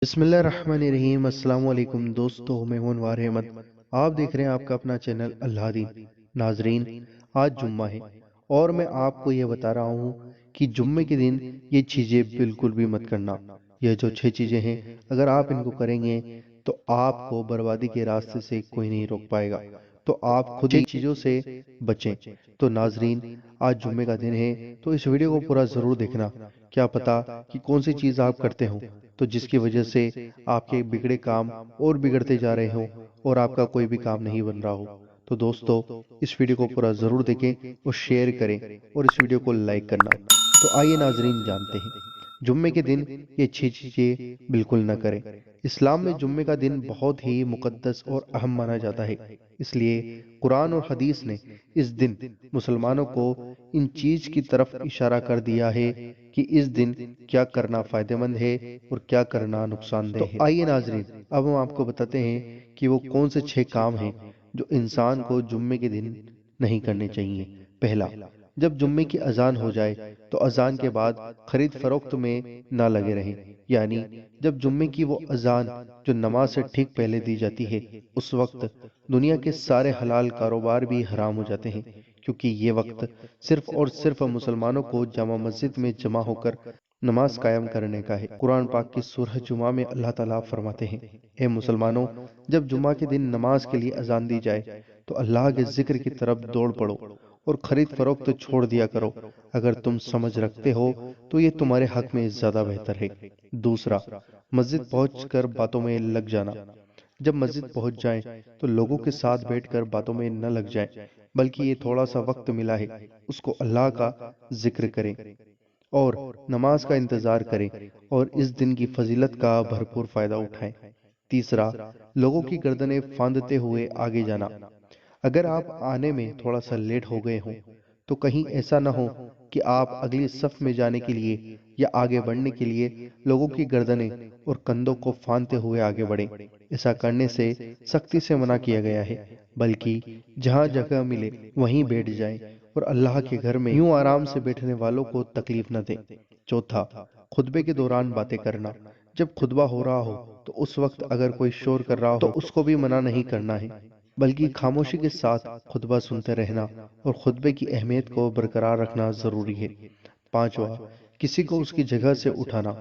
بسم اللہ الرحمن الرحیم۔ السلام علیکم دوستو، میں ہوں انوار احمد۔ آپ دیکھ رہے ہیں آپ کا اپنا چینل اللہ دین۔ ناظرین، آج جمعہ ہے اور میں آپ کو یہ بتا رہا ہوں کہ جمعے کے دن یہ چیزیں بالکل بھی مت کرنا۔ یہ جو 6 چیزیں ہیں، اگر آپ ان کو کریں گے تو آپ کو بربادی کے راستے سے کوئی نہیں روک پائے گا۔ تو آپ خود ہی چیزوں سے بچیں۔ تو ناظرین، آج جمعے کا دن ہے تو اس ویڈیو کو پورا ضرور دیکھنا۔ کیا پتا کہ کون سی چیز آپ کرتے ہوں تو جس کی وجہ سے آپ کے بگڑے کام اور بگڑتے جا رہے ہوں اور آپ کا کوئی بھی کام نہیں بن رہا ہو۔ تو دوستو، اس ویڈیو کو پورا ضرور دیکھیں اور شیئر کریں اور اس ویڈیو کو لائک کرنا۔ تو آئیے ناظرین، جانتے ہیں جمعے کے دن یہ 6 چیزیں بالکل نہ کریں۔ اسلام میں جمعے کا دن بہت ہی مقدس اور اہم مانا جاتا ہے، اس لیے قرآن اور حدیث نے اس دن مسلمانوں کو ان چیز کی طرف اشارہ کر دیا ہے کہ اس دن کیا کرنا فائدہ مند ہے اور کیا کرنا نقصان دہ ہے۔ تو آئیے ناظرین، اب ہم آپ کو بتاتے ہیں کہ وہ کون سے 6 کام ہیں جو انسان کو جمعے کے دن نہیں کرنے چاہیے۔ پہلا، جب جمعے کی اذان ہو جائے تو اذان کے بعد خرید فروخت میں نہ لگے رہیں۔ یعنی جب جمعے کی وہ اذان جو نماز سے ٹھیک پہلے دی جاتی ہے، اس وقت دنیا کے سارے حلال کاروبار بھی حرام ہو جاتے ہیں، کیونکہ یہ وقت صرف اور صرف مسلمانوں کو جامع مسجد میں جمع ہو کر نماز قائم کرنے کا ہے۔ قرآن پاک کی سورہ جمعہ میں اللہ تعالیٰ فرماتے ہیں، اے مسلمانوں، جب جمعہ کے دن نماز کے لیے اذان دی جائے تو اللہ کے ذکر کی طرف دوڑ پڑو اور خرید فروخت چھوڑ دیا کرو۔ اگر تم سمجھ رکھتے ہو تو یہ تمہارے حق میں زیادہ بہتر ہے۔ دوسرا، مسجد پہنچ کر باتوں میں لگ جانا۔ جب مسجد پہنچ جائیں تو لوگوں کے ساتھ بیٹھ کر باتوں میں نہ لگ جائیں، بلکہ یہ تھوڑا سا وقت ملا ہے اس کو اللہ کا ذکر کریں اور نماز کا انتظار کریں اور اس دن کی فضیلت کا بھرپور فائدہ اٹھائیں۔ تیسرا، لوگوں کی گردنیں پھاندتے ہوئے آگے جانا۔ اگر آپ آنے میں تھوڑا سا لیٹ ہو گئے ہوں تو کہیں ایسا نہ ہو کہ آپ اگلی صف میں جانے کے لیے یا آگے بڑھنے کے لیے لوگوں کی گردنیں اور کندھوں کو پھاندتے ہوئے آگے بڑھیں۔ ایسا کرنے سے سختی سے منع کیا گیا ہے، بلکہ جہاں جگہ ملے وہیں بیٹھ جائیں اور اللہ کے گھر میں یوں آرام سے بیٹھنے والوں کو تکلیف نہ دیں۔ چوتھا، خطبے کے دوران باتیں کرنا۔ جب خطبہ ہو رہا ہو تو اس وقت اگر کوئی شور کر رہا ہو تو اس کو بھی منع نہیں کرنا ہے، بلکہ خاموشی کے ساتھ خطبہ سنتے رہنا اور خطبے کی اہمیت کو برقرار رکھنا ضروری ہے۔ پانچواں، کسی کو اس کی جگہ سے اٹھانا۔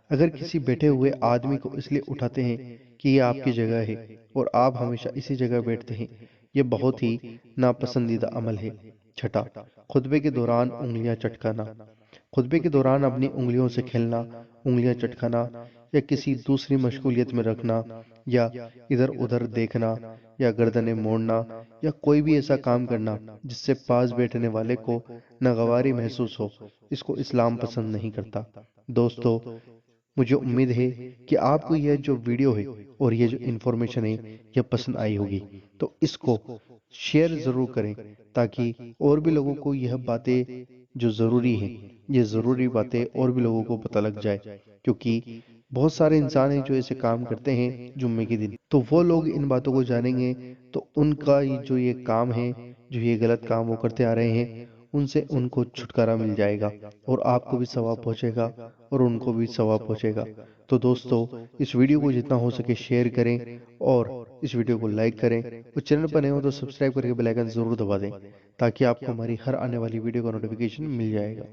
اگر کسی بیٹھے ہوئے آدمی کو اس لیے اٹھاتے ہیں کہ یہ آپ کی جگہ ہے اور آپ ہمیشہ اسی جگہ بیٹھتے ہیں، یہ بہت ہی ناپسندیدہ عمل ہے۔ چھٹا، خطبے کے دوران انگلیاں چٹکانا۔ خطبے کے دوران اپنی انگلیوں سے کھیلنا، انگلیاں چٹکانا یا کسی دوسری مشغولیت میں رکھنا یا ادھر ادھر دیکھنا یا گردنیں موڑنا یا کوئی بھی ایسا کام کرنا جس سے پاس بیٹھنے والے کو ناگواری محسوس ہو، اس کو اسلام پسند نہیں کرتا۔ دوستو، مجھے امید ہے کہ آپ کو یہ جو ویڈیو ہے اور یہ جو انفارمیشن ہے یہ پسند آئی ہوگی، تو اس کو شیئر ضرور کریں تاکہ اور بھی لوگوں کو یہ باتیں جو ضروری ہیں، یہ ضروری باتیں اور بھی لوگوں کو پتہ لگ جائے، کیونکہ بہت سارے انسان ہیں جو ایسے کام کرتے ہیں جمعے کے دن، تو وہ لوگ ان باتوں کو جانیں گے تو ان کا جو یہ کام ہے، جو یہ غلط کام وہ کرتے آ رہے ہیں، ان سے ان کو چھٹکارا مل جائے گا اور آپ کو بھی ثواب پہنچے گا اور ان کو بھی ثواب پہنچے گا۔ تو دوستو، اس ویڈیو کو جتنا ہو سکے شیئر کریں اور اس ویڈیو کو لائک کریں اور چینل پر نئے ہو تو سبسکرائب کر کے بیل آئیکن ضرور دبا دیں تاکہ آپ کو ہماری ہر آنے والی ویڈیو کا نوٹیفیکیشن مل جائے گا۔